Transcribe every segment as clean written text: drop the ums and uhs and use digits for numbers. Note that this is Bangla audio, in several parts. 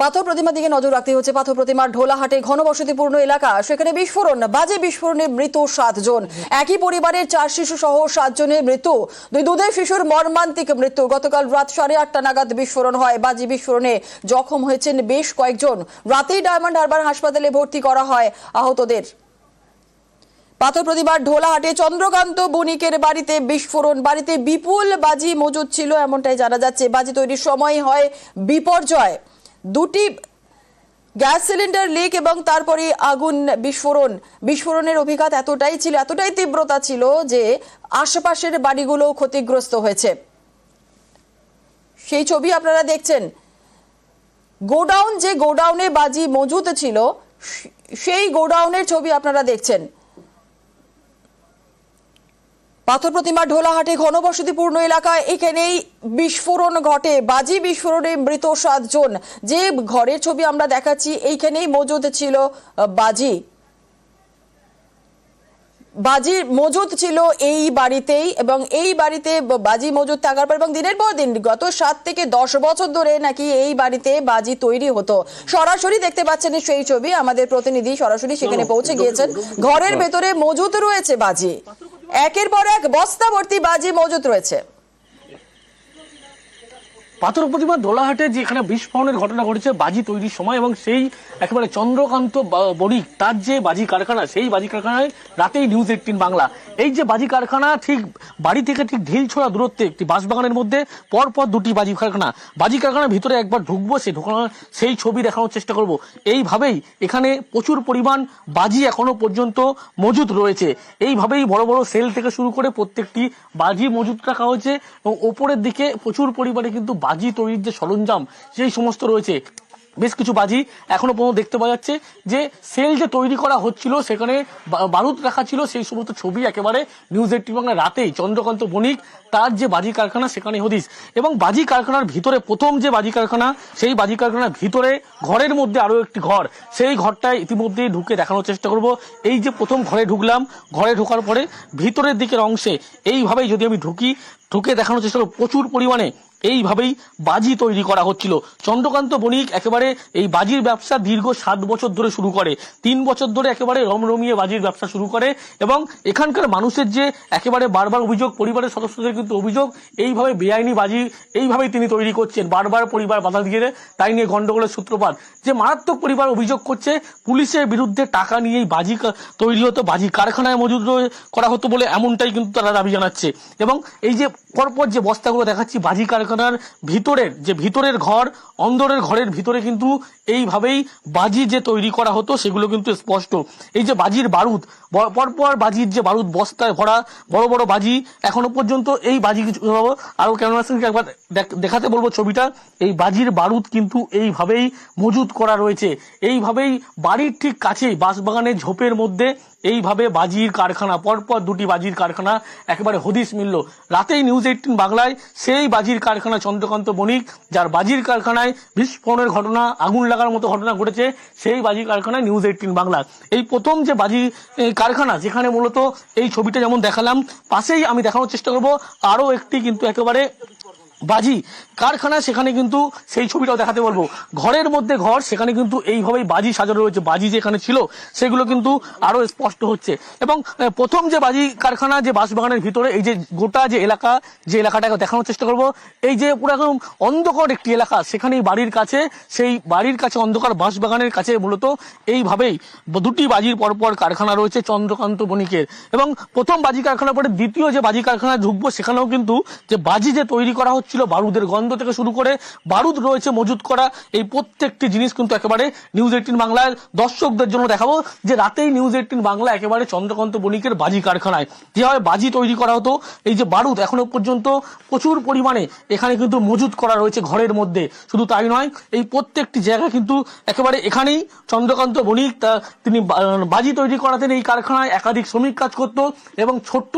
পাথর প্রতিমার দিকে নজর রাখতে হচ্ছে। পাথর প্রতিমার ঢোলাহাটে ঘনবসতিপূর্ণ এলাকা, সেখানে বিস্ফোরণ, বাজে বিস্ফোরণে মৃত 7 জন। একই পরিবারের 4 শিশু সহ 7 জনের মৃত্যু। দুই দুধের শিশুর মর্মান্তিক মৃত্যু। গতকাল রাত 8:30 নাগাদ বিস্ফোরণ হয়। বাজি বিস্ফোরণে জখম হয়েছেন বেশ কয়েকজন। রাতেই ডায়মন্ড হারবার হাসপাতালে ভর্তি করা হয় আহতদের। পাথর প্রতিমার ঢোলাহাটে চন্দ্রকান্ত বণিকের বাড়িতে বিস্ফোরণ। বাড়িতে বিপুল বাজি মজুদ ছিল এমনটাই জানা যাচ্ছে। বাজি তৈরির সময় হয় বিপর্যয়। দুটি গ্যাস সিলিন্ডার লিক এবং তারপরে আগুন বিস্ফোরণের অভিঘাত এতটাই তীব্রতা ছিল যে আশেপাশের বাড়িগুলো ক্ষতিগ্রস্ত হয়েছে। সেই ছবি আপনারা দেখছেন। গোডাউনে বাজি মজুদ ছিল, সেই গোডাউনের ছবি আপনারা দেখছেন। পাথর প্রতিমা ঢোলাহাটে ঘনবসতিপূর্ণ এলাকায় এখানেই বিস্ফোরণ ঘটে। বাজি বিস্ফোরণে মৃত 7 জন। যে ঘরের ছবি আমরা দেখাচ্ছি এইখানেই মজুদ ছিল বাজি মজুদ ছিল এই বাড়িতেই, এবং এই বাড়িতে বাজি মজুদ থাকার পর এবং দিনের পর দিন গত 7 থেকে 10 বছর ধরে নাকি এই বাড়িতে বাজি তৈরি হতো। সরাসরি দেখতে পাচ্ছেন সেই ছবি, আমাদের প্রতিনিধি সরাসরি সেখানে পৌঁছে গিয়েছেন। ঘরের ভেতরে মজুদ রয়েছে বাজি, একের পর এক বস্তা ভর্তি বাজি মজুদ রয়েছে। পাথর প্রতিমা দোলাহাটে যেখানে বিস্ফোরণের ঘটনা ঘটেছে বাজি তৈরির সময়, এবং সেই একেবারে চন্দ্রকান্ত বণিক তার যে বাজি কারখানা, সেই বাজি কারখানায় রাতেই নিউজ 18 বাংলা এই যে বাজি কারখানা ঠিক বাড়ি থেকে ঠিক ঢিল ছোড়া দূরত্বে একটি বাঁশবাগানের মধ্যে পরপর দুটি বাজি কারখানার ভিতরে একবার ঢুকবো, সেই ছবি দেখানোর চেষ্টা করব। এইভাবেই এখানে প্রচুর পরিমাণ বাজি এখনো পর্যন্ত মজুদ রয়েছে। এইভাবেই বড় বড় সেল থেকে শুরু করে প্রত্যেকটি বাজি মজুদ রাখা হয়েছে, এবং ওপরের দিকে প্রচুর পরিমাণে কিন্তু বাজি তৈরির যে সরঞ্জাম সেই সমস্ত রয়েছে। বেশ কিছু বাজি এখনো পর্যন্ত দেখতে পাওয়া যাচ্ছে যে সেল যে তৈরি করা হচ্ছিল সেখানে বারুদ রাখা ছিল, সেই সমস্ত ছবি একেবারে নিউজ 18 বাংলা রাতেই চন্দ্রকান্ত বণিক তার যে বাজি কারখানা সেখানে হদিস। এবং বাজি কারখানার ভিতরে প্রথম যে বাজি কারখানা, সেই বাজি কারখানার ভিতরে ঘরের মধ্যে আরো একটি ঘর, সেই ঘরটায় ইতিমধ্যে ঢুকে দেখানোর চেষ্টা করব। এই যে প্রথম ঘরে ঢুকলাম, ঘরে ঢোকার পরে ভিতরের দিকের অংশে এইভাবেই যদি আমি ঢুকে দেখানোর চেষ্টা করব, প্রচুর পরিমাণে এইভাবেই বাজি তৈরি করা হচ্ছিল। চন্দ্রকান্ত বণিক একেবারে এই বাজির ব্যবসা দীর্ঘ 7 বছর ধরে শুরু করে, 3 বছর ধরে একেবারে রমরমিয়ে বাজির ব্যবসা শুরু করে, এবং এখানকার মানুষের যে একেবারে বারবার অভিযোগ, পরিবারের সদস্যদের কিন্তু অভিযোগ এইভাবে বেআইনি বাজি এইভাবেই তিনি তৈরি করছেন, বারবার পরিবার বাধা দিয়ে তাই নিয়ে গন্ডগোলের সূত্রপাত। যে মারাত্মক পরিবার অভিযোগ করছে পুলিশের বিরুদ্ধে টাকা নিয়েই বাজি তৈরি হতো, বাজি কারখানায় মজুদ করা হতো বলে এমনটাই কিন্তু তারা দাবি জানাচ্ছে। এবং এই যে পরপর যে বস্তাগুলো দেখাচ্ছি বাজি কারখানার ভিতরের ঘর, অন্দরের ঘরের ভিতরে কিন্তু এইভাবেই বাজি যে তৈরি করা হতো সেগুলো কিন্তু স্পষ্ট। এই যে বাজির বারুদ, পরপর বাজির যে বারুদ বস্তায় ভরা বড় বড় বাজি, এখনো পর্যন্ত এই বাজি আরো ক্যামেরা সিংকে একবার দেখাতে বলবো ছবিটা। এই বাজির বারুদ কিন্তু এইভাবেই মজুদ করা রয়েছে। এইভাবেই বাড়ির ঠিক কাছেই বাঁশবাগানের ঝোপের মধ্যে এইভাবে বাজির কারখানা, পরপর দুটি বাজির কারখানা একেবারে হদিস মিলল। রাতেই নিউজ 18 বাংলায় সেই বাজির কারখানা চন্দ্রকান্ত বণিক, যার বাজির কারখানায় বিস্ফোরণের ঘটনা, আগুন লাগার মতো ঘটনা ঘটেছে, সেই বাজি কারখানায় নিউজ 18 বাংলা এই প্রথম যে বাজি কারখানা, যেখানে মূলত এই ছবিটা যেমন দেখালাম, পাশেই আমি দেখানোর চেষ্টা করব আরো একটি কিন্তু একেবারে বাজি কারখানা, সেখানে কিন্তু সেই ছবিটাও দেখাতে বলবো। ঘরের মধ্যে ঘর, সেখানে কিন্তু এইভাবেই বাজি সাজানো রয়েছে, বাজি যেখানে ছিল সেগুলো কিন্তু আরো স্পষ্ট হচ্ছে। এবং প্রথম যে বাজি কারখানা, যে বাঁশবাগানের ভিতরে এই যে গোটা যে এলাকাটাকে দেখানোর চেষ্টা করব। এই যে পুরো একদম অন্ধকার একটি এলাকা, সেখানেই সেই বাড়ির কাছে অন্ধকার বাঁশবাগানের কাছে মূলত এইভাবেই দুটি বাজির পরপর কারখানা রয়েছে চন্দ্রকান্ত বণিকের। এবং প্রথম বাজি কারখানার পরে দ্বিতীয় যে বাজি কারখানায় ঢুকবো, সেখানেও কিন্তু যে বাজি যে তৈরি করা ছিল, বারুদের গন্ধ থেকে শুরু করে বারুদ রয়েছে মজুদ করা, এই প্রত্যেকটি জিনিস কিন্তু একেবারে নিউজ 18 বাংলার দর্শকদের জন্য দেখাবো যে রাতেই নিউজ 18 বাংলা একেবারে চন্দ্রকান্ত বণিকের বাজি কারখানায় যেভাবে বাজি তৈরি করা হতো, এই যে বারুদ এখনো পর্যন্ত প্রচুর পরিমাণে এখানে কিন্তু মজুদ করা রয়েছে ঘরের মধ্যে। শুধু তাই নয়, এই প্রত্যেকটি জায়গা কিন্তু একেবারে এখানেই চন্দ্রকান্ত বণিক তিনি বাজি তৈরি করাতেন। এই কারখানায় একাধিক শ্রমিক কাজ করত, এবং ছোট্ট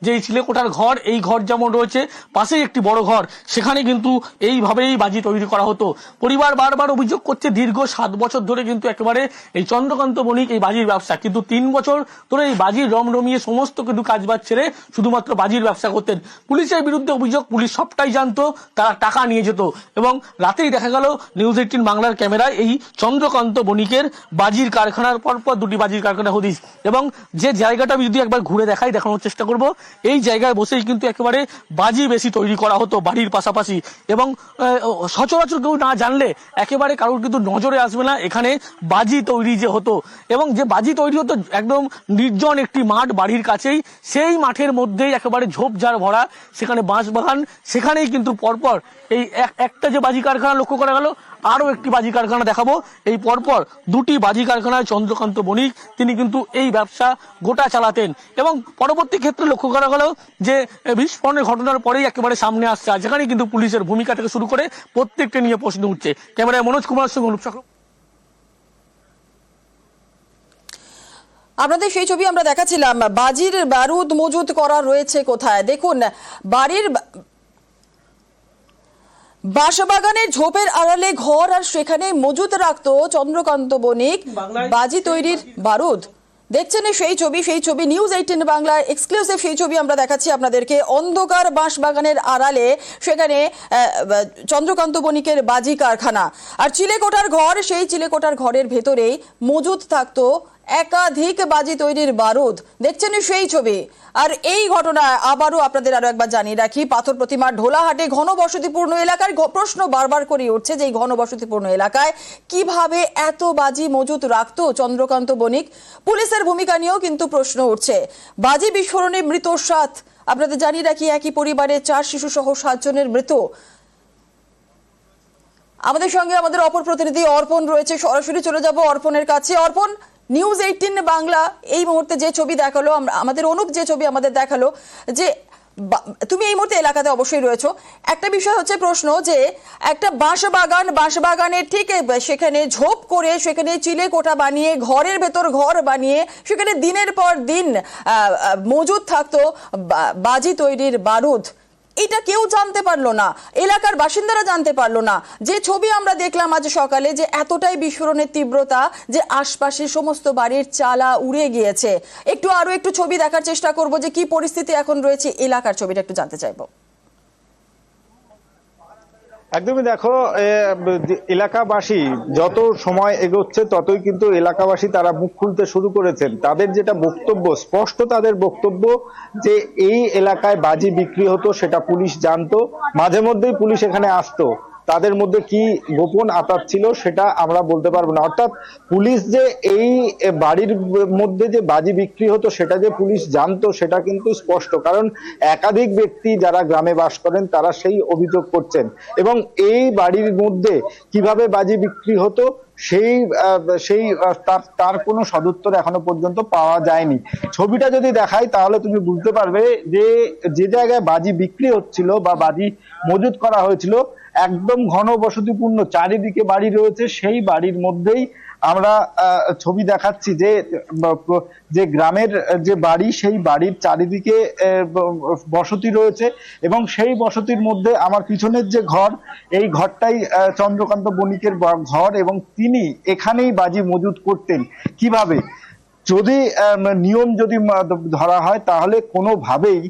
যে চিলেকোঠার ঘর, এই ঘর যেমন রয়েছে, পাশেই একটি বড় ঘর, সেখানে কিন্তু এইভাবেই বাজি তৈরি করা হতো। পরিবার বারবার অভিযোগ করছে দীর্ঘ 7 বছর ধরে কিন্তু একেবারে এই চন্দ্রকান্ত বণিক এই বাজির ব্যবসা, কিন্তু 3 বছর ধরে এই বাজির রমরমিয়ে সমস্ত কিন্তু কাজবাজ ছেড়ে শুধুমাত্র বাজির ব্যবসা করতেন। পুলিশের বিরুদ্ধে অভিযোগ, পুলিশ সবটাই জানতো, তারা টাকা নিয়ে যেত এবং রাতেই দেখা গেল নিউজ 18 বাংলার ক্যামেরায় এই চন্দ্রকান্ত বণিকের বাজির কারখানার পরপর দুটি বাজির কারখানা হদিস। এবং যে জায়গাটা আমি যদি একবার ঘুরে দেখানোর চেষ্টা করব, এই জায়গায় বসেই কিন্তু একেবারে বাজি বেশি তৈরি করা হতো বাড়ির পাশাপাশি। এবং সচরাচর কেউ না জানলে একেবারে কারোর কিন্তু নজরে আসবে না এখানে বাজি তৈরি যে হতো। এবং যে বাজি তৈরি হতো একদম নির্জন একটি মাঠ বাড়ির কাছেই, সেই মাঠের মধ্যেই একেবারে ঝোপঝাড় ভরা, সেখানে বাঁশবাগান, সেখানেই কিন্তু পরপর এই একটা যে বাজি কারখানা লক্ষ্য করা গেল, আরও একটি বাজি কারখানা দেখাবো। এই পরপর দুটি বাজি কারখানায় চন্দ্রকান্ত বণিক তিনি কিন্তু এই ব্যবসা গোটা চালাতেন। এবং পরবর্তী ক্ষেত্রে লক্ষ্য করা গেল যে বিস্ফোরণের ঘটনার পরেই একেবারে সামনে আসছে, আর যেখানে কিন্তু পুলিশের ভূমিকা থেকে শুরু করে প্রত্যেকটা নিয়ে প্রশ্ন উঠছে। ক্যামেরায় মনোজ কুমার সঙ্গে অনুপ চক্রবর্তী। আপনাদের সেই ছবি আমরা দেখাচ্ছিলাম, বাজির বারুদ মজুত করা রয়েছে কোথায় দেখুন। বাড়ির বাঁশবাগানের ঝোপের আড়ালে ঘর, আর সেখানে মজুত রাখতো চন্দ্রকান্ত বণিক বাজি তৈরির বারুদ। দেখছেন সেই ছবি নিউজ 18 বাংলার এক্সক্লুসিভ সেই ছবি আমরা দেখাচ্ছি আপনাদেরকে। অন্ধকার বাঁশবাগানের আড়ালে সেখানে চন্দ্রকান্ত বণিকের বাজি কারখানা, আর চিলেকোঠার ঘর, সেই চিলেকোঠার ঘরের ভেতরেই মজুত থাকতো একাধিক বাজি তৈরির বারুদ। দেখছেন সেই ছবি। আর এই ঘটনা আবারও আপনাদের আরো একবার জানিয়ে রাখি, পাথর প্রতিমার ঢোলাহাটে ঘনবসতিপূর্ণ এলাকার প্রশ্ন বারবার করে উঠছে যে এই ঘনবসতিপূর্ণ এলাকায় কিভাবে এত বাজি মজুত রাখতো চন্দ্রকান্ত বণিক। পুলিশের ভূমিকা নিয়েও কিন্তু প্রশ্ন উঠছে। বাজি বিস্ফোরণে মৃত 7, আপনাদের জানিয়ে রাখি একই পরিবারের 4 শিশু সহ 7 জনের মৃত। আমাদের সঙ্গে আমাদের অপর প্রতিনিধি অর্পণ রয়েছে, সরাসরি চলে যাব অর্পণের কাছে। অর্পণ, নিউজ 18 বাংলা এই মুহূর্তে যে ছবি দেখালো, আমাদের অনুপ যে ছবি আমাদের দেখালো, যে তুমি এই মুহূর্তে এলাকাতে অবশ্যই রয়েছো। একটা বিষয় হচ্ছে প্রশ্ন যে একটা বাঁশবাগানের ঠিক সেখানে ঝোপ করে, সেখানে চিলে কোঠা বানিয়ে, ঘরের ভেতর ঘর বানিয়ে সেখানে দিনের পর দিন মজুদ থাকতো বাজি তৈরির বারুদ। এটা কেউ জানতে পারলো না, এলাকার বাসিন্দারা জানতে পারলো না। যে ছবি আমরা দেখলাম আজ সকালে, যে এতটাই বিস্ফোরণের তীব্রতা যে আশপাশের সমস্ত বাড়ির চালা উড়ে গিয়েছে। আরো একটু ছবি দেখার চেষ্টা করব যে কি পরিস্থিতি এখন রয়েছে এলাকার, ছবিটা একটু জানতে চাইবো। একদমই দেখো, এলাকাবাসী যত সময় এগোচ্ছে ততই কিন্তু এলাকাবাসী তারা মুখ খুলতে শুরু করেছেন। তাদের যেটা বক্তব্য, স্পষ্ট তাদের বক্তব্য যে এই এলাকায় বাজি বিক্রি হতো, সেটা পুলিশ জানতো, মাঝে মধ্যেই পুলিশ এখানে আসতো। তাদের মধ্যে কি গোপন আতাত ছিল সেটা আমরা বলতে পারবো না। অর্থাৎ পুলিশ যে এই বাড়ির মধ্যে যে বাজি বিক্রি হতো সেটা যে পুলিশ জানতো সেটা কিন্তু স্পষ্ট, কারণ একাধিক ব্যক্তি যারা গ্রামে বাস করেন তারা সেই অভিযোগ করছেন। এবং এই বাড়ির মধ্যে কিভাবে বাজি বিক্রি হতো সেই তার কোনো সদুত্তর এখনো পর্যন্ত পাওয়া যায়নি। ছবিটা যদি দেখাই তাহলে তুমি বুঝতে পারবে যে জায়গায় বাজি বিক্রি হচ্ছিল বা বাজি মজুত করা হয়েছিল একদম ঘনবসতিপূর্ণ চারিদিকে বাড়ি রয়েছে। সেই বাড়ির মধ্যেই আমরা ছবি দেখাচ্ছি যে গ্রামের যে বাড়ি, সেই বাড়ির চারিদিকে বসতি রয়েছে এবং সেই বসতির মধ্যে আমার পিছনের যে ঘর, এই ঘরটাই চন্দ্রকান্ত বণিকের ঘর এবং তিনি এখানেই বাজি মজুত করতেন। কিভাবে, যদি নিয়ম যদি ধরা হয় তাহলে কোনোভাবেই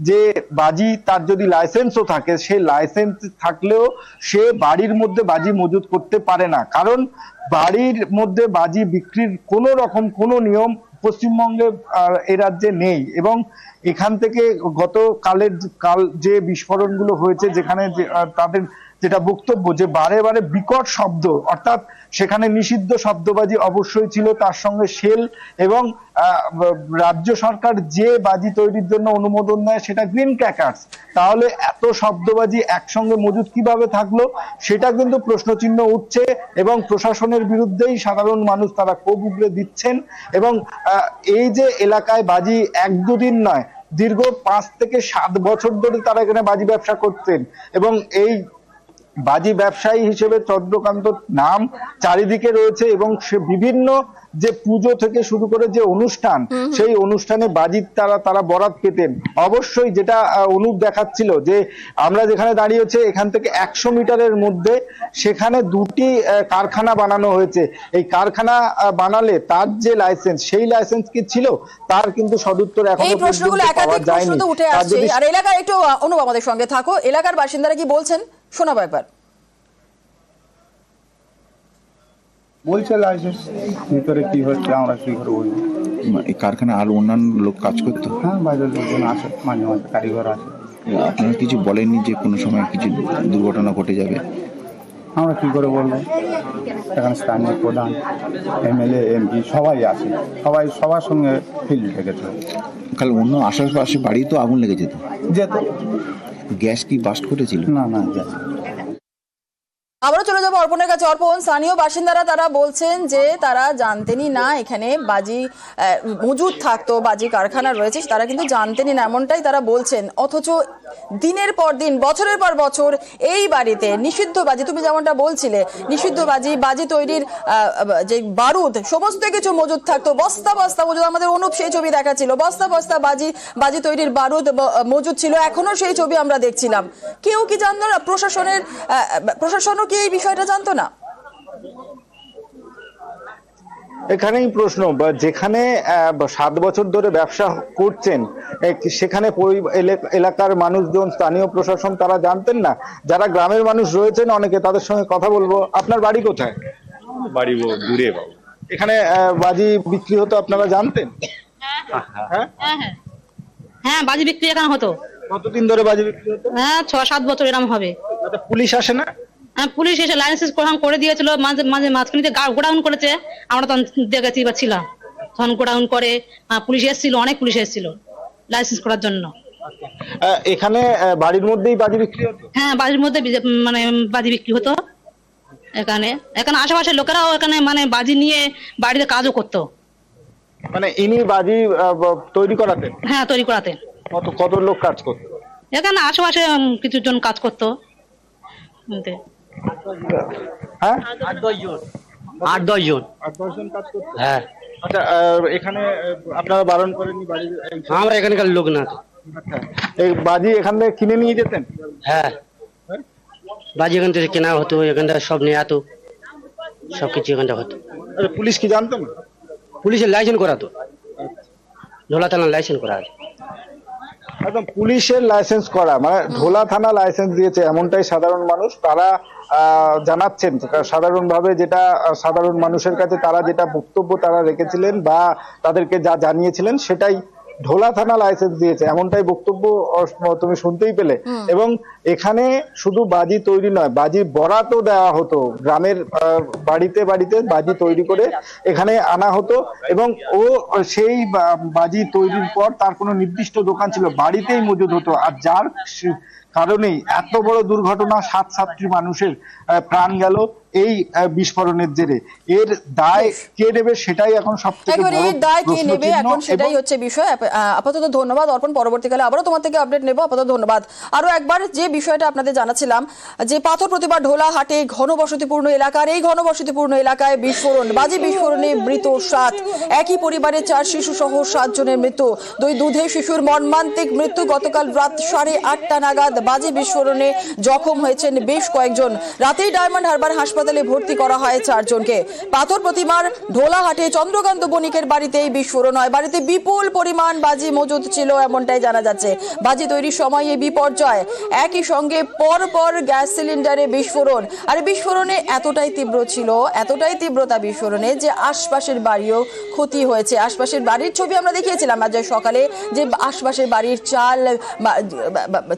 যে বাজি তার যদি লাইসেন্সও থাকে, সেই লাইসেন্স থাকলেও সে বাড়ির মধ্যে বাজি মজুত করতে পারে না, কারণ বাড়ির মধ্যে বাজি বিক্রির কোনো রকম কোনো নিয়ম পশ্চিমবঙ্গে এই রাজ্যে নেই। এবং এখান থেকে কাল যে বিস্ফোরণগুলো হয়েছে, যেখানে তাদের যেটা বক্তব্য যে বারে বারে বিকট শব্দ, অর্থাৎ সেখানে নিষিদ্ধ শব্দবাজি অবশ্যই ছিল, তার সঙ্গে শেল, এবং রাজ্য সরকার যে বাজি তৈরির জন্য অনুমোদন দেয় সেটা গ্রিন ক্র্যাকার্স, তাহলে এত শব্দবাজি একসঙ্গে মজুদ কিভাবে থাকলো সেটা কিন্তু প্রশ্নচিহ্ন উঠছে। এবং প্রশাসনের বিরুদ্ধেই সাধারণ মানুষ তারা ক্ষোভ উগরে দিচ্ছেন। এবং এই যে এলাকায় বাজি 1-2 দিন নয়, দীর্ঘ 5 থেকে 7 বছর ধরে তারা এখানে বাজি ব্যবসা করতেন এবং এই বাজি ব্যবসায়ী হিসেবে চন্দ্রকান্ত নাম চারিদিকে রয়েছে এবং সে বিভিন্ন যে পুজো থেকে শুরু করে যে অনুষ্ঠান, সেই অনুষ্ঠানে বাজি তারা বরাত পেতেন। অবশ্যই যেটা অনুপ দেখাচ্ছিল যে আমরা যেখানে দাঁড়িয়েছে এখান থেকে 100 মিটারের মধ্যে সেখানে দুটি কারখানা বানানো হয়েছে। এই কারখানা বানালে তার যে লাইসেন্স, সেই লাইসেন্স কি ছিল, তার কিন্তু সদুত্তর এখনো এই প্রশ্নগুলো পর্যন্ত পাওয়া একাধিক প্রশ্ন যায়নি। তো উঠে তার আসছে। যদি আর এলাকার একটু অনুভব আমাদের সঙ্গে থাকো, এলাকার বাসিন্দারা কি বলছেন শোনাবো একবার। বলছে লাইসেন্স ভিতরে কি হচ্ছে আমরা কি করে বলবো। এই কারখানা আর অন্যান্য লোক কাজ করতো? হ্যাঁ, বাইরের লোকজন আসে, মাঝে মাঝে কারিগর আসে। আপনারা কিছু বলেননি যে কোনো সময় কিছু দুর্ঘটনা ঘটে যাবে? আমরা কি করে বলবো, এখানে স্থানীয় প্রধান, এমএলএ, এমপি সবাই আসে, সবাই সবার সঙ্গে ফিল্ড রেখেছে। কাল অন্য আশেপাশে বাড়ি তো আগুন লেগে যেত, যেত গ্যাস কি বাস্ট করেছিল? না না যেত। আবারও চলে যাবো অর্পণের কাছে। অর্পণ, স্থানীয় বাসিন্দারা তারা বলছেন যে তারা জানতেনই না এখানে বাজি মজুদ থাকতো, বাজি কারখানা রয়েছে, তারা কিন্তু জানতেনই না, এমনটাই তারা বলছেন। অথচ দিনের পর দিন, বছরের পর বছর এই বাড়িতে নিষিদ্ধ বাজি, তুমি যেমনটা বলছিলে, নিষিদ্ধ বাজি, বাজি তৈরির যে বারুদ, সমস্ত কিছু মজুদ থাকতো, বস্তা বস্তা মজুদ। আমাদের অনুপ সেই ছবি দেখাচ্ছিল, বস্তা বস্তা বাজি তৈরির বারুদ মজুদ ছিল, এখনো সেই ছবি আমরা দেখছিলাম। কেউ কি জানতো না? প্রশাসনও কি এই বিষয়টা জানতো না? এখানেই প্রশ্ন, যেখানে 7 বছর ধরে ব্যবসা করছেন সেখানে এলাকার মানুষজন, স্থানীয় প্রশাসন তারা জানতেন না? যারা গ্রামের মানুষ রয়েছেন অনেকে, তাদের সঙ্গে কথা বলবো। আপনার বাড়ি কোথায়? বাড়ি দূরে বাবু। এখানে বাজি বিক্রি হতো, আপনারা জানতেন? হ্যাঁ, হ্যাঁ, বাজি বিক্রি এখানে হতো। কতদিন ধরে বাজি বিক্রি হতো? হ্যাঁ, 6-7 বছর এরকম হবে। পুলিশ আসে না? হ্যাঁ, পুলিশ এসে লাইসেন্স করে দিয়েছিল, মাঝে মাঝে মাঝখানে গোডাউন করেছে, আমরা তখন দেখেছি বা ছিলাম, তখন গোডাউন করে পুলিশ এসেছিল, অনেক পুলিশ এসেছিল লাইসেন্স করার জন্য। এখানে বাড়ির মধ্যেই বাজি বিক্রি হতো? হ্যাঁ, বাড়ির মধ্যে মানে বাজি বিক্রি হতো। এখানে আশেপাশের লোকেরাও এখানে মানে বাজি নিয়ে বাড়িতে কাজও করতো। মানে ইনি বাজি তৈরি করাতেন? হ্যাঁ, তৈরি করাতেন। কত লোক কাজ করতো এখানে? আশেপাশে কিছু জন কাজ করতো। হ্যাঁ, 8-10 জন। 8-10 জন কাজ করতো। হ্যাঁ, আচ্ছা, এখানে আপনারা বারণ করেননি বাড়ির? আমরা এখানকার লোক না তো। আচ্ছা, এই বাজি এখান থেকে কিনে নিয়ে যেতেন? হ্যাঁ, বাজি এখান থেকে কেনা হতো, এখানটা সব নিয়ে আতো, সবকিছু এখানটা হতো। পুলিশ কি জানতো না? পুলিশের লাইসেন্স করা তো, ঢোলা থানার লাইসেন্স করা আছে। একদম পুলিশের লাইসেন্স করা, মানে ঢোলা থানা লাইসেন্স দিয়েছে, এমনটাই সাধারণ মানুষ তারা জানাচ্ছেন। সাধারণভাবে যেটা সাধারণ মানুষের কাছে তারা যেটা বক্তব্য তারা রেখেছিলেন বা তাদেরকে যা জানিয়েছিলেন সেটাই, ঢোলা থানা লাইসেন্স দিয়েছে এমনটাই বক্তব্য তুমি শুনতেই পেলে। এবং এখানে শুধু বাজি তৈরি নয়, বাজি বরাতও দেওয়া হতো, গ্রামের বাড়িতে বাড়িতে বাজি তৈরি করে এখানে আনা হতো। এবং ও সেই বাজি তৈরির পর তার কোনো নির্দিষ্ট দোকান ছিল, বাড়িতেই মজুদ হতো। আর যার কারণেই এত বড় দুর্ঘটনা, 7 মানুষের প্রাণ গেল এই বিস্ফোরণের জেরে। এর দায় কে নেবে সেটাই এখন সবথেকে একেবারে বড় এর দায় কে প্রশ্ন নেবে, চিহ্ন। এখন সেটাই হচ্ছে বিষয়। আপাতত ধন্যবাদ অর্পণ, পরবর্তীকালে আবারও তোমার থেকে আপডেট নেব। আপাতত ধন্যবাদ। আরো একবার যে বিষয়টা আপনাদের জানাচ্ছিলাম, যে পাথর প্রতিমা ঢোলাহাটে ঘনবসতিপূর্ণ এলাকার, এই ঘনবসতিপূর্ণ এলাকায় বিস্ফোরণ, বাজি বিস্ফোরণে মৃত 7, একই পরিবারের 4 শিশু সহ 7 জনের মৃত্যু। 2 দুধে শিশুর মর্মান্তিক মৃত্যু। গতকাল রাত 8:30 নাগাদ বাজি বিস্ফোরণে জখম হয়েছেন বেশ কয়েকজন। রাতেই ডায়মন্ড হারবার হাসপাতালে ভর্তি করা হয় 4 জনকে। পাথর প্রতিমার ঢোলাহাটে চন্দ্রকান্ত বণিকের বাড়িতে এই বিস্ফোরণ হয়। বাড়িতে বিপুল পরিমাণ বাজি মজুদ ছিল এমনটাই জানা যাচ্ছে। বাজি তৈরির সময় এই বিপর্যয়, একই সঙ্গে পরপর গ্যাস সিলিন্ডারে বিস্ফোরণ। আর বিস্ফোরণে এতটাই তীব্র ছিল, এতটাই তীব্রতা বিস্ফোরণে যে আশপাশের বাড়িও ক্ষতি হয়েছে। আশপাশের বাড়ির ছবি আমরা দেখিয়েছিলাম আজ সকালে, যে আশপাশের বাড়ির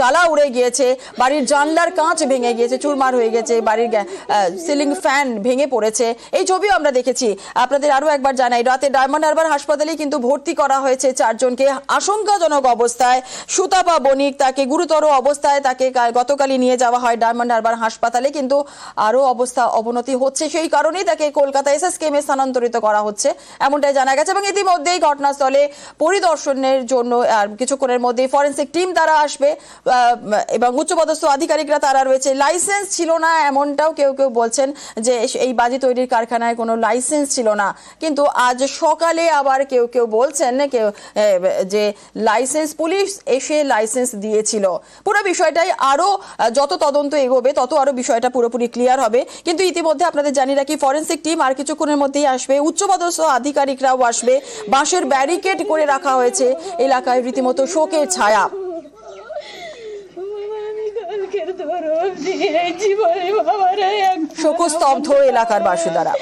চালা উড়ে গিয়েছে, বাড়ির জানলার কাঁচ ভেঙে গিয়েছে, চুরমার হয়ে গেছে, বাড়ির সিলিং ফ্যান ভেঙে পড়েছে, এই ছবিও আমরা দেখেছি। আপনাদের আরো একবার জানাই, রাতে ডায়মন্ড হারবার হাসপাতালে কিন্তু ভর্তি করা হয়েছে 4 জনকে আশঙ্কাজনক অবস্থায়। সুতাপা বণিক, তাকে গুরুতর অবস্থায় তাকে গতকালই নিয়ে যাওয়া হয় ডায়মন্ড হারবার হাসপাতালে, কিন্তু আরো অবস্থা অবনতি হচ্ছে, সেই কারণেই তাকে কলকাতা এসএসকেএমে স্থানান্তরিত করা হচ্ছে এমনটাই জানা গেছে। এবং ইতিমধ্যেই ঘটনাস্থলে পরিদর্শনের জন্য আর কিছুক্ষণের মধ্যে ফরেনসিক টিম তারা আসবে এবং উচ্চপদস্থ আধিকারিকরা তারা রয়েছে। লাইসেন্স ছিল না এমনটাও কেউ কেউ বলছেন যে এই বাজি তৈরির কারখানায় কোনো লাইসেন্স ছিল না, কিন্তু আজ সকালে আবার কেউ কেউ বলছেন যে লাইসেন্স, পুলিশ এসে লাইসেন্স দিয়েছিল। পুরো বিষয়টাই আরো যত তদন্ত এগোবে তত আরো বিষয়টা পুরোপুরি ক্লিয়ার হবে। কিন্তু ইতিমধ্যে আপনাদের জানিয়ে রাখি, ফরেনসিক টিম আর কিছুক্ষণের মধ্যেই আসবে, উচ্চপদস্থ আধিকারিকরাও আসবে। বাঁশের ব্যারিকেড করে রাখা হয়েছে, এলাকায় রীতিমতো শোকের ছায়া। শোকস্তব্ধ এলাকার বাসিন্দারা।